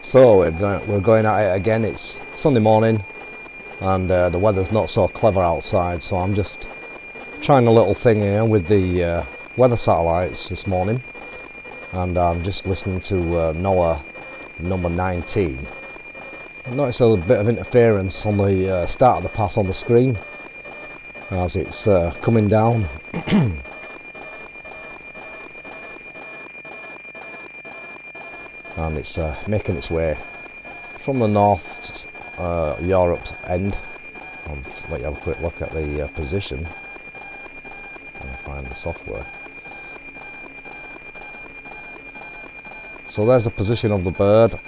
So we're going at it again. It's Sunday morning and the weather's not so clever outside, so I'm just trying a little thing here with the weather satellites this morning, and I'm just listening to NOAA number 19. I noticed a bit of interference on the start of the pass on the screen as it's coming down. And it's making its way from the north Europe's end. I'll just let you have a quick look at the position and find the software. So there's the position of the bird,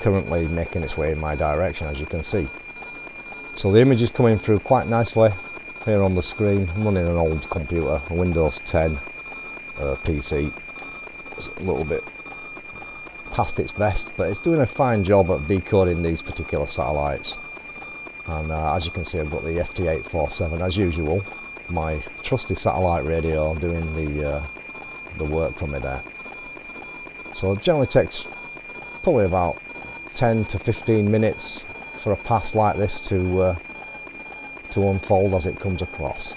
currently making its way in my direction, as you can see. So the image is coming through quite nicely here on the screen. I'm running an old computer, a Windows 10 PC. It's a little bit past its best, but it's doing a fine job at decoding these particular satellites. And as you can see, I've got the FT847 as usual, my trusty satellite radio, doing the work for me there. So it generally takes probably about 10 to 15 minutes for a pass like this to unfold as it comes across.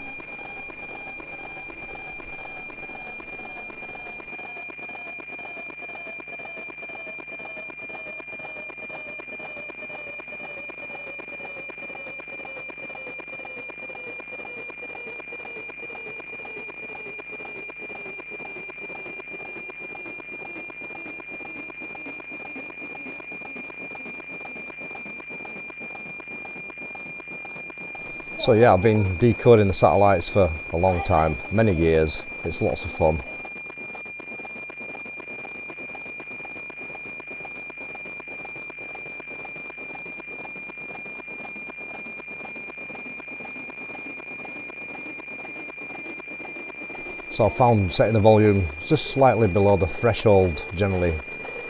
So yeah, I've been decoding the satellites for a long time, many years. It's lots of fun. So I found setting the volume just slightly below the threshold generally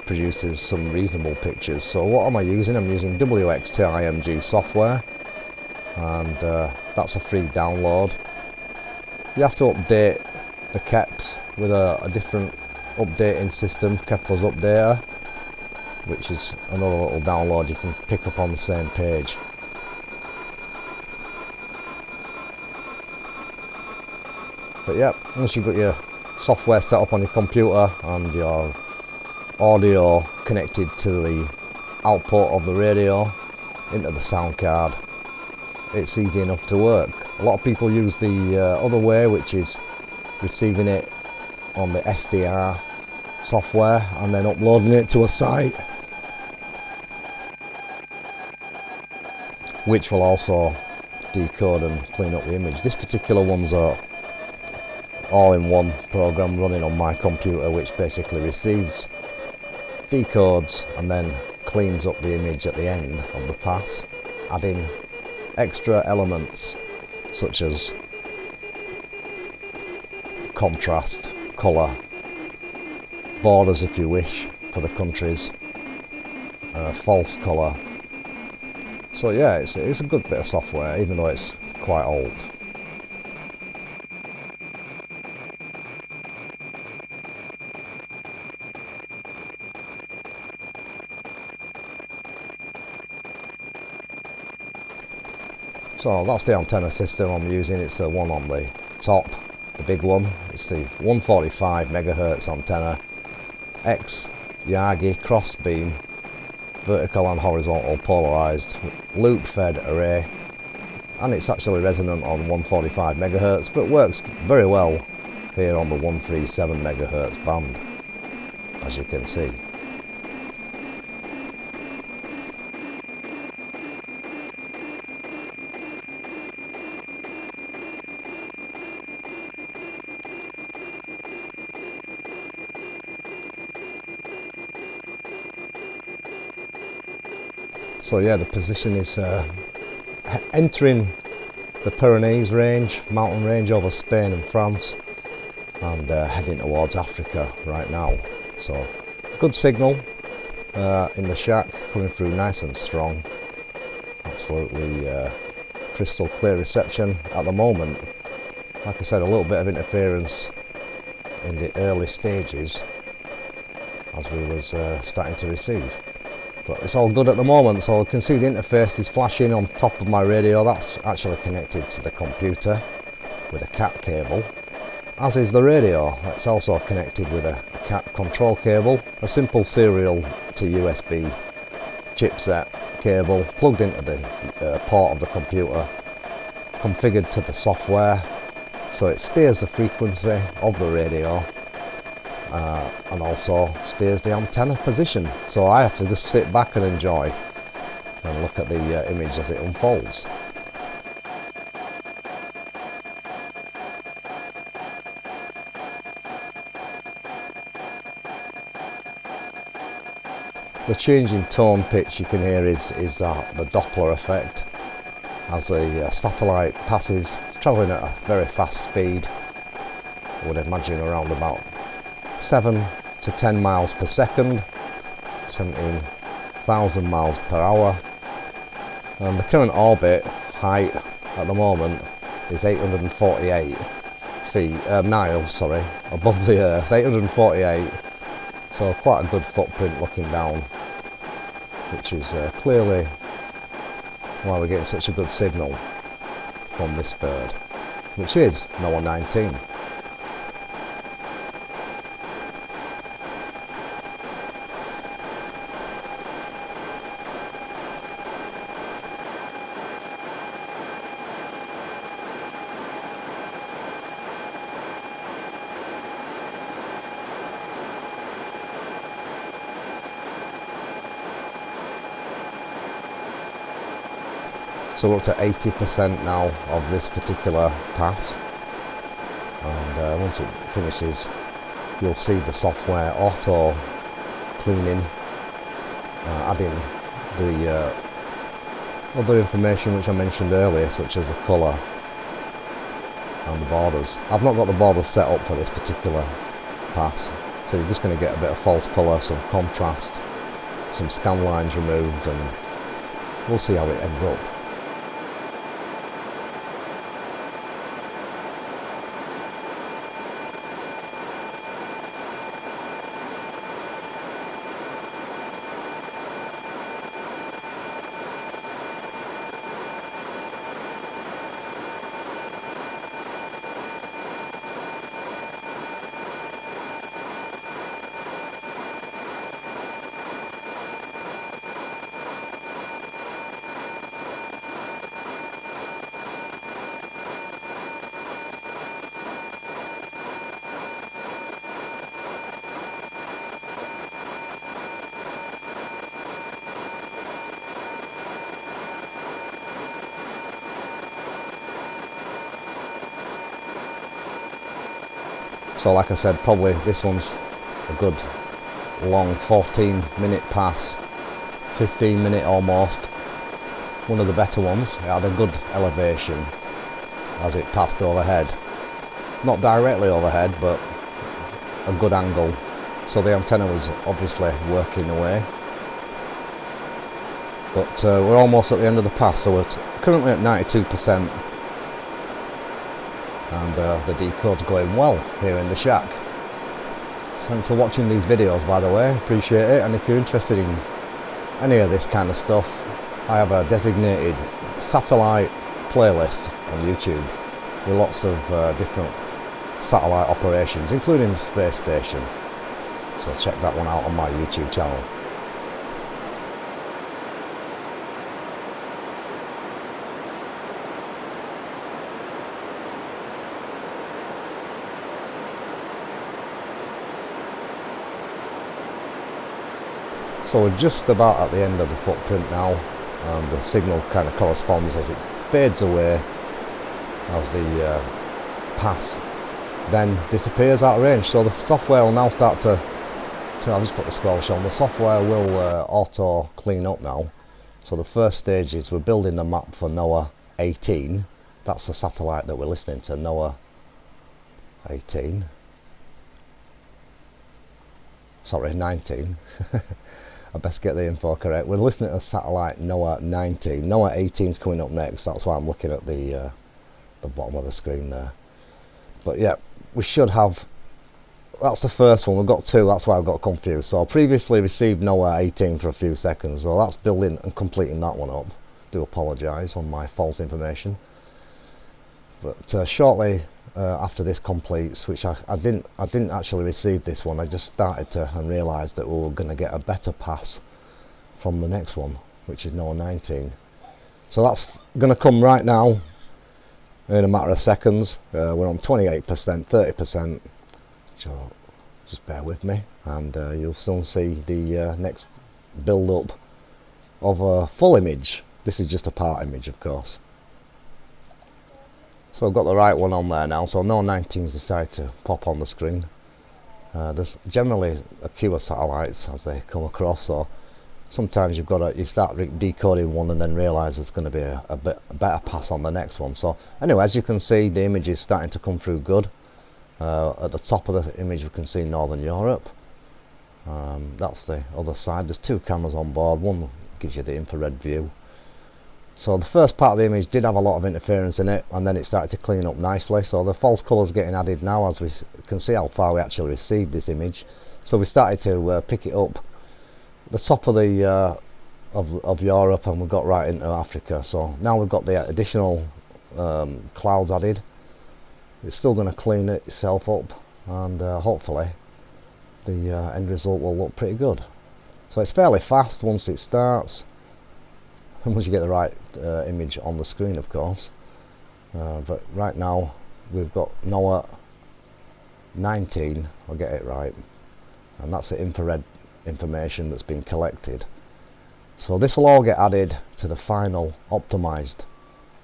produces some reasonable pictures. So what am I using? I'm using WXtoIMG software, and that's a free download. You have to update the KEPs with a different updating system, Kepler's Updater, which is another little download you can pick up on the same page. But yeah, once you've got your software set up on your computer and your audio connected to the output of the radio into the sound card, it's easy enough to work. A lot of people use the other way, which is receiving it on the SDR software and then uploading it to a site, which will also decode and clean up the image. This particular one's a all-in-one program running on my computer, which basically receives, decodes and then cleans up the image at the end of the pass, adding extra elements such as contrast, colour, borders if you wish for the countries, false colour. So yeah, it's a good bit of software, even though it's quite old. So that's the antenna system I'm using. It's the one on the top, the big one. It's the 145 megahertz antenna, X-Yagi cross beam, vertical and horizontal polarized loop fed array, and it's actually resonant on 145 megahertz, but works very well here on the 137 megahertz band, as you can see. So yeah, the position is entering the Pyrenees range, mountain range over Spain and France, and heading towards Africa right now. So good signal in the shack, coming through nice and strong. Absolutely crystal clear reception at the moment. Like I said, a little bit of interference in the early stages, as we was starting to receive. But it's all good at the moment, so you can see the interface is flashing on top of my radio. That's actually connected to the computer with a CAT cable, as is the radio. It's also connected with a CAT control cable, a simple serial to USB chipset cable plugged into the port of the computer, configured to the software, so it steers the frequency of the radio and also steers the antenna position. So I have to just sit back and enjoy and look at the image as it unfolds. The change in tone pitch you can hear is the Doppler effect. As the satellite passes, it's travelling at a very fast speed. I would imagine around about 7 to 10 miles per second, 17,000 miles per hour. And the current orbit height at the moment is 848 miles above the Earth, 848. So quite a good footprint looking down, which is clearly why we're getting such a good signal from this bird, which is NOAA 19. So we're up to 80% now of this particular pass, and once it finishes you'll see the software auto cleaning, adding the other information which I mentioned earlier, such as the colour and the borders. I've not got the borders set up for this particular pass, so you're just going to get a bit of false colour, some contrast, some scan lines removed, and we'll see how it ends up. So like I said, probably this one's a good long 14-minute pass, 15-minute almost, one of the better ones. It had a good elevation as it passed overhead, not directly overhead but a good angle, so the antenna was obviously working away. But we're almost at the end of the pass, so we're currently at 92%. And the decode's going well here in the shack. Thanks for watching these videos, by the way, appreciate it. And if you're interested in any of this kind of stuff, I have a designated satellite playlist on YouTube with lots of different satellite operations, including the space station. So check that one out on my YouTube channel. So we're just about at the end of the footprint now, and the signal kind of corresponds as it fades away as the pass then disappears out of range. So the software will now start to I'll just put the squelch on. The software will auto clean up now. So the first stage is we're building the map for NOAA 18. That's the satellite that we're listening to, NOAA 18. Sorry, 19. I best get the info correct. We're listening to satellite NOAA 19. NOAA 18 is coming up next. That's why I'm looking at the bottom of the screen there. But yeah, we should have that's the first one. We've got two, that's why I got confused. So I previously received NOAA 18 for a few seconds, so that's building and completing that one up. Do apologise on my false information. But shortly after this completes, which I didn't actually receive this one, I just started to and realised that we were going to get a better pass from the next one, which is NOAA 19. So that's going to come right now in a matter of seconds. We're on 28%, 30%, so just bear with me, and you'll soon see the next build up of a full image. This is just a part image, of course. So I've got the right one on there now, so NOAA 19's decided to pop on the screen. There's generally a queue of satellites as they come across, so sometimes you start decoding one and then realise there's going to be a better pass on the next one. So anyway, as you can see, the image is starting to come through good. At the top of the image we can see Northern Europe. That's the other side. There's two cameras on board. One gives you the infrared view. So the first part of the image did have a lot of interference in it, and then it started to clean up nicely. So the false colours getting added now, as we can see how far we actually received this image. So we started to pick it up the top of the of Europe, and we've got right into Africa. So now we've got the additional clouds added. It's still going to clean itself up, and hopefully the end result will look pretty good. So it's fairly fast once it starts, and once you get the right image on the screen, of course. But right now we've got NOAA 19, I'll get it right, and that's the infrared information that's been collected. So this will all get added to the final optimized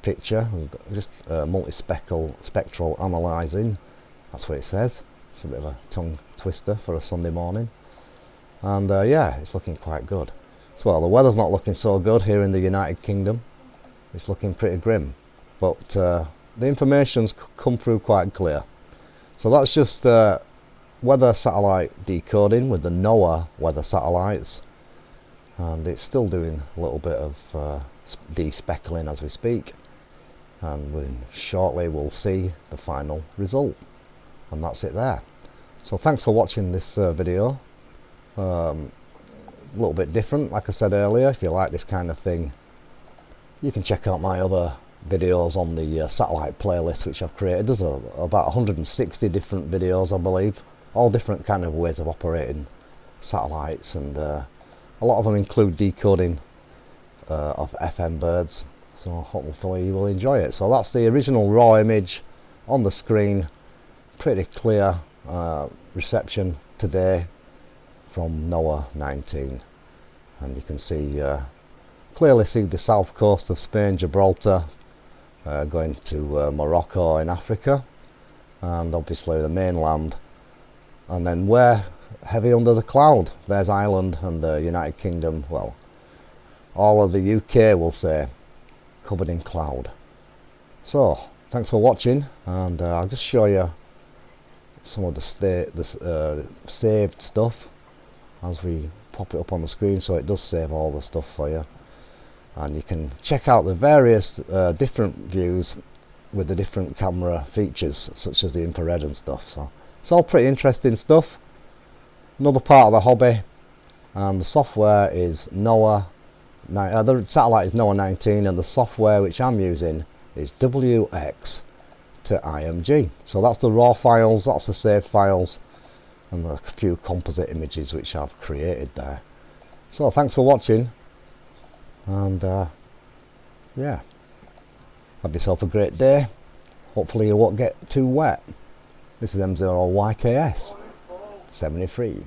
picture. We've got just multi-spectral analyzing, that's what it says. It's a bit of a tongue twister for a Sunday morning, and yeah, it's looking quite good. So well, the weather's not looking so good here in the United Kingdom. It's looking pretty grim, but the information's come through quite clear. So that's just weather satellite decoding with the NOAA weather satellites, and it's still doing a little bit of de-speckling as we speak, and shortly we'll see the final result, and that's it there. So thanks for watching this video. A little bit different, like I said earlier. If you like this kind of thing, you can check out my other videos on the satellite playlist which I've created. There's about 160 different videos, I believe, all different kind of ways of operating satellites, and a lot of them include decoding of FM birds, so hopefully you will enjoy it. So that's the original raw image on the screen. Pretty clear reception today from NOAA 19, and you can see clearly see the south coast of Spain, Gibraltar, going to Morocco in Africa, and obviously the mainland, and then we're heavy under the cloud. There's Ireland and the United Kingdom, well, all of the UK, we'll say, covered in cloud. So thanks for watching, and I'll just show you some of the saved stuff as we pop it up on the screen. So it does save all the stuff for you, and you can check out the various different views with the different camera features, such as the infrared and stuff. So it's all pretty interesting stuff. Another part of the hobby, and the software is NOAA. The satellite is NOAA 19, and the software which I'm using is WXtoIMG. So that's the raw files, that's the saved files, and a few composite images which I've created there. So thanks for watching, and yeah, have yourself a great day. Hopefully you won't get too wet. This is M0YKS 73.